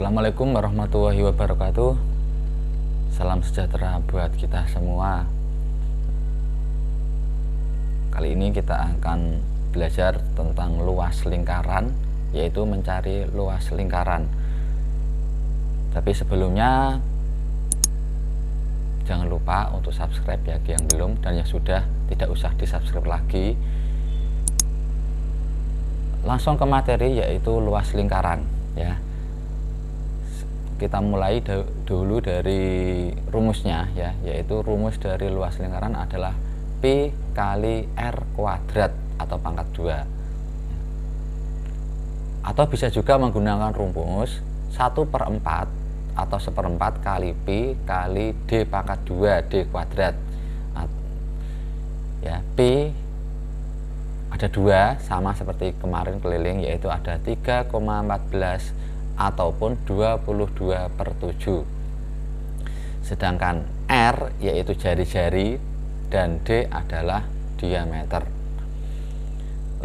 Assalamualaikum warahmatullahi wabarakatuh. Salam sejahtera buat kita semua. Kali ini kita akan belajar tentang luas lingkaran, yaitu mencari luas lingkaran. Tapi sebelumnya jangan lupa untuk subscribe bagi yang belum, dan yang sudah tidak usah di subscribe lagi. Langsung ke materi, yaitu luas lingkaran ya. Kita mulai dulu dari rumusnya ya, yaitu rumus dari luas lingkaran adalah Pi kali R kuadrat atau pangkat 2. Atau bisa juga menggunakan rumus 1/4 atau 1/4 kali Pi kali D pangkat 2 D kuadrat. Ya, Pi ada 2 sama seperti kemarin keliling, yaitu ada 3,14 ataupun 22/7. Sedangkan R yaitu jari-jari dan D adalah diameter.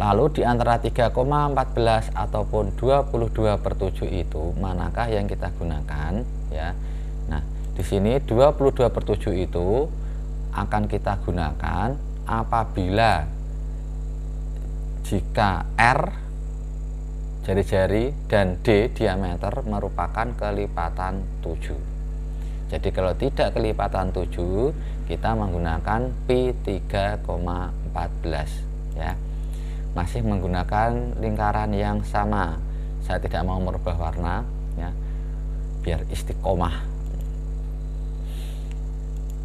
Lalu di antara 3,14 ataupun 22/7 itu manakah yang kita gunakan ya? Nah, di sini 22/7 itu akan kita gunakan apabila jika R jari-jari dan D diameter merupakan kelipatan 7. Jadi kalau tidak kelipatan 7, kita menggunakan Pi 3,14 ya. Masih menggunakan lingkaran yang sama. Saya tidak mau merubah warna ya, biar istiqomah.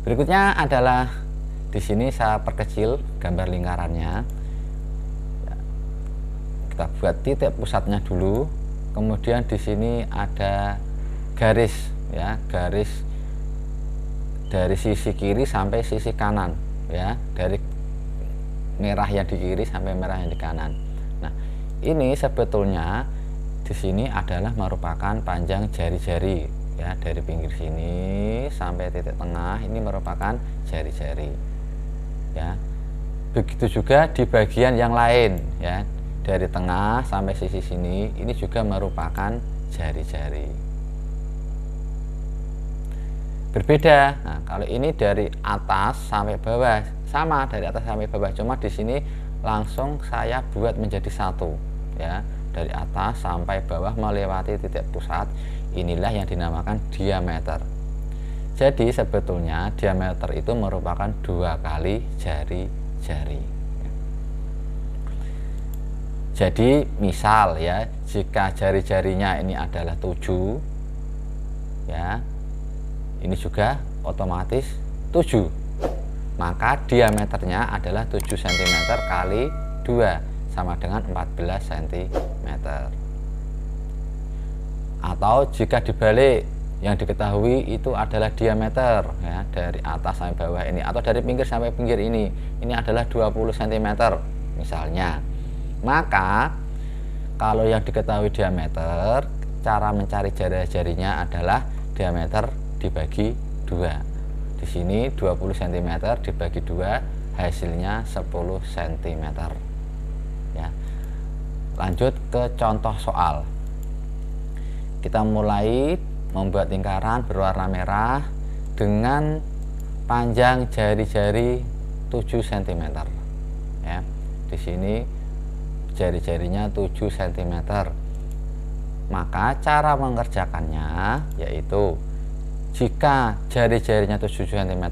Berikutnya adalah di sini saya perkecil gambar lingkarannya. Kita buat titik pusatnya dulu, kemudian di sini ada garis ya, garis dari sisi kiri sampai sisi kanan ya, dari merah yang di kiri sampai merah yang di kanan. Nah, ini sebetulnya di sini adalah merupakan panjang jari-jari ya, dari pinggir sini sampai titik tengah ini merupakan jari-jari ya. Begitu juga di bagian yang lain ya, dari tengah sampai sisi sini ini juga merupakan jari-jari. Berbeda. Nah, kalau ini dari atas sampai bawah sama, dari atas sampai bawah, cuma di sini langsung saya buat menjadi satu ya, dari atas sampai bawah melewati titik pusat. Inilah yang dinamakan diameter. Jadi sebetulnya diameter itu merupakan 2 kali jari-jari. Jadi misal ya, jika jari-jarinya ini adalah 7 ya, ini juga otomatis 7, maka diameternya adalah 7 cm kali 2 sama dengan 14 cm. Atau jika dibalik, yang diketahui itu adalah diameter ya, dari atas sampai bawah ini, atau dari pinggir sampai pinggir ini adalah 20 cm misalnya. Maka kalau yang diketahui diameter, cara mencari jari-jarinya adalah diameter dibagi 2. Di sini 20 cm dibagi 2 hasilnya 10 cm. Ya. Lanjut ke contoh soal. Kita mulai membuat lingkaran berwarna merah dengan panjang jari-jari 7 cm. Ya. Di sini jari-jarinya 7 cm. Maka cara mengerjakannya yaitu jika jari-jarinya 7 cm,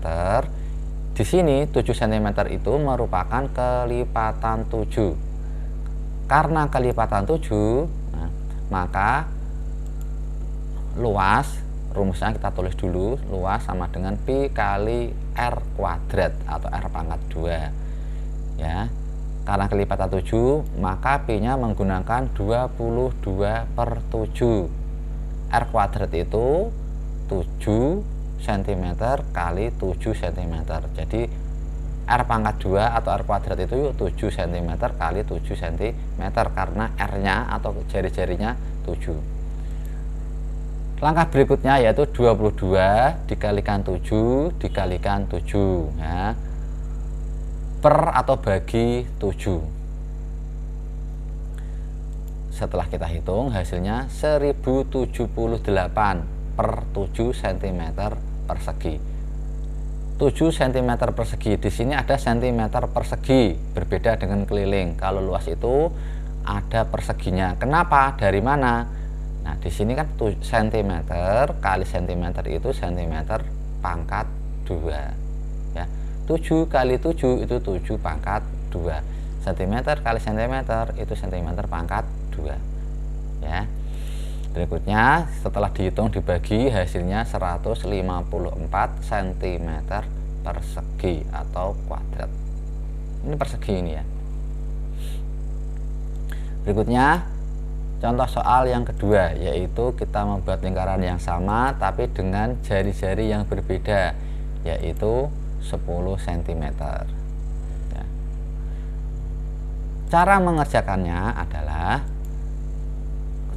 di sini 7 cm itu merupakan kelipatan 7. Karena kelipatan 7, nah, maka luas, rumusnya kita tulis dulu, luas sama dengan Pi kali R kuadrat atau R pangkat 2 ya. Karena kelipatan 7, maka Pi-nya menggunakan 22/7. R kuadrat itu 7 cm kali 7 cm. Jadi R pangkat 2 atau R kuadrat itu 7 cm kali 7 cm, karena R-nya atau jari-jarinya 7. Langkah berikutnya yaitu 22 dikalikan 7 dikalikan 7 ya, per atau bagi 7. setelah kita hitung hasilnya 1078 per 7 cm persegi. 7 cm persegi, di sini ada cm persegi, berbeda dengan keliling. Kalau luas itu ada perseginya. Kenapa? Dari mana? Nah, di sini kan cm kali cm itu cm pangkat 2. Ya. 7 kali 7 itu 7 pangkat 2. Cm kali cm itu cm pangkat 2. Ya. Berikutnya setelah dihitung dibagi hasilnya 154 cm persegi atau kuadrat. Ini persegi ini ya. Berikutnya contoh soal yang kedua, yaitu kita membuat lingkaran yang sama tapi dengan jari-jari yang berbeda, yaitu 10 cm. Ya. Cara mengerjakannya adalah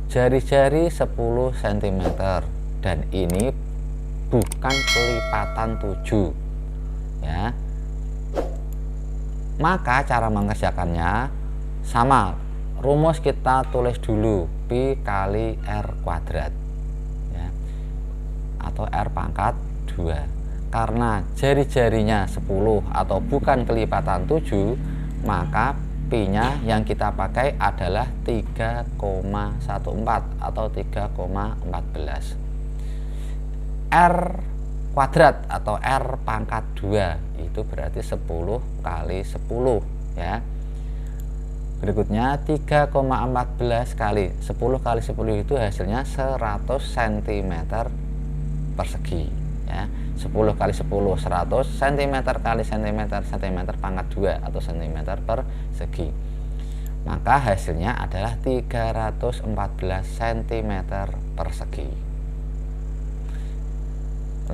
jari-jari 10 cm dan ini bukan kelipatan 7 ya. Maka cara mengerjakannya sama, rumus kita tulis dulu, pi kali r kuadrat ya, atau r pangkat 2. Karena jari-jarinya 10 atau bukan kelipatan 7, maka pi-nya yang kita pakai adalah 3,14 atau 3,14. R kuadrat atau R pangkat 2 itu berarti 10 kali 10 ya. Berikutnya 3,14 kali 10 kali 10 itu hasilnya 100 cm persegi ya. 10 kali 10 100 cm kali cm pangkat 2 atau cm persegi. Maka hasilnya adalah 314 cm persegi.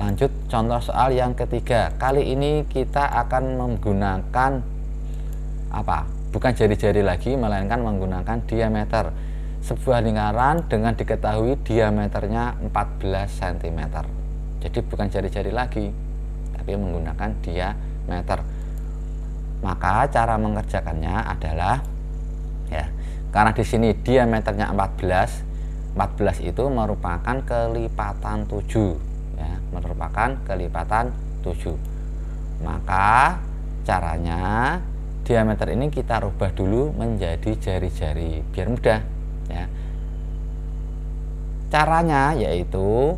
Lanjut contoh soal yang ketiga. Kali ini kita akan menggunakan apa? Bukan jari-jari lagi, melainkan menggunakan diameter. Sebuah lingkaran dengan diketahui diameternya 14 cm. Jadi bukan jari-jari lagi, tapi menggunakan diameter. Maka cara mengerjakannya adalah ya, karena di sini diameternya 14 itu merupakan kelipatan 7 ya, merupakan kelipatan 7. Maka caranya diameter ini kita rubah dulu menjadi jari-jari biar mudah ya. Caranya yaitu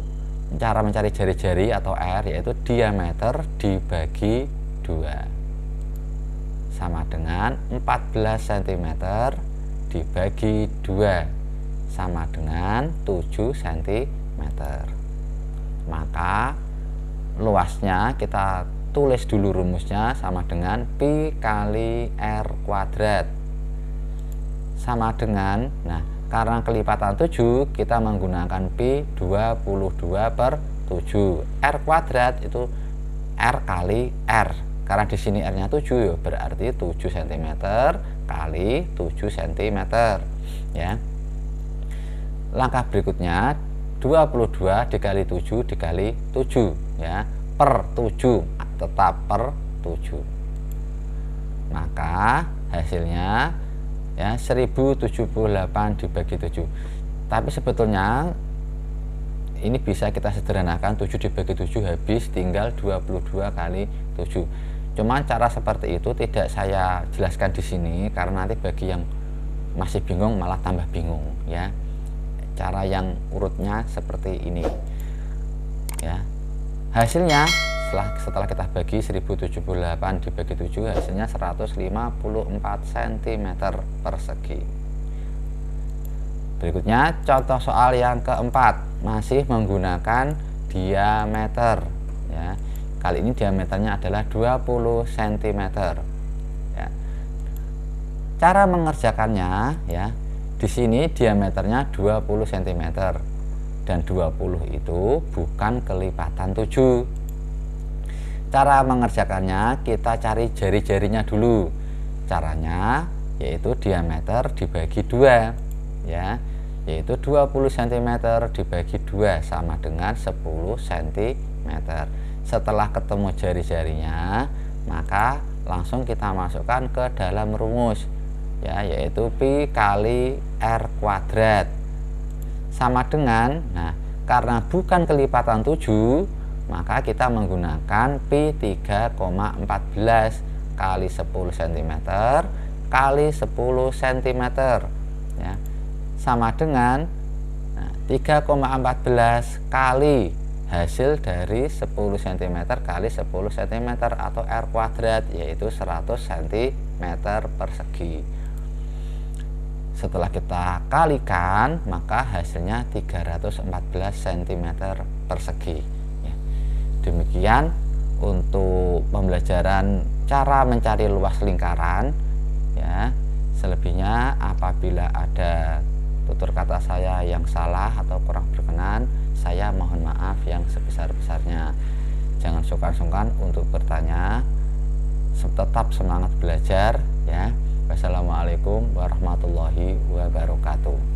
cara mencari jari-jari atau R, yaitu diameter dibagi 2 sama dengan 14 cm dibagi 2 sama dengan 7 cm. Maka luasnya kita tulis dulu rumusnya sama dengan pi kali R kuadrat sama dengan, nah karena kelipatan 7 kita menggunakan pi 22 per 7. R kuadrat itu R kali R. Karena di sini R-nya 7 ya, berarti 7 cm kali 7 cm ya. Langkah berikutnya 22 dikali 7 dikali 7 ya, per 7, tetap per 7. Maka hasilnya ya 1078 dibagi 7. Tapi sebetulnya ini bisa kita sederhanakan, 7 dibagi 7 habis, tinggal 22 kali 7. Cuman cara seperti itu tidak saya jelaskan di sini karena nanti bagi yang masih bingung malah tambah bingung ya. Cara yang urutnya seperti ini ya. Hasilnya setelah kita bagi 1078 dibagi 7 hasilnya 154 cm persegi. Berikutnya contoh soal yang keempat, masih menggunakan diameter ya. Kali ini diameternya adalah 20 cm ya. Cara mengerjakannya ya, di sini diameternya 20 cm dan 20 itu bukan kelipatan 7. Cara mengerjakannya kita cari jari-jarinya dulu. Caranya yaitu diameter dibagi 2 ya, yaitu 20 cm dibagi 2 sama dengan 10 cm. Setelah ketemu jari-jarinya, maka langsung kita masukkan ke dalam rumus, ya, yaitu pi kali R kuadrat sama dengan, nah karena bukan kelipatan 7, maka kita menggunakan pi 3,14 kali 10 cm kali 10 cm ya, sama dengan 3,14 kali hasil dari 10 cm kali 10 cm atau R kuadrat, yaitu 100 cm persegi. Setelah kita kalikan, maka hasilnya 314 cm persegi ya. Demikian untuk pembelajaran cara mencari luas lingkaran ya. Selebihnya apabila ada tutur kata saya yang salah atau kurang berkenan, saya mohon maaf yang sebesar-besarnya. Jangan sungkan-sungkan untuk bertanya. Tetap semangat belajar ya. Wassalamualaikum warahmatullahi wabarakatuh.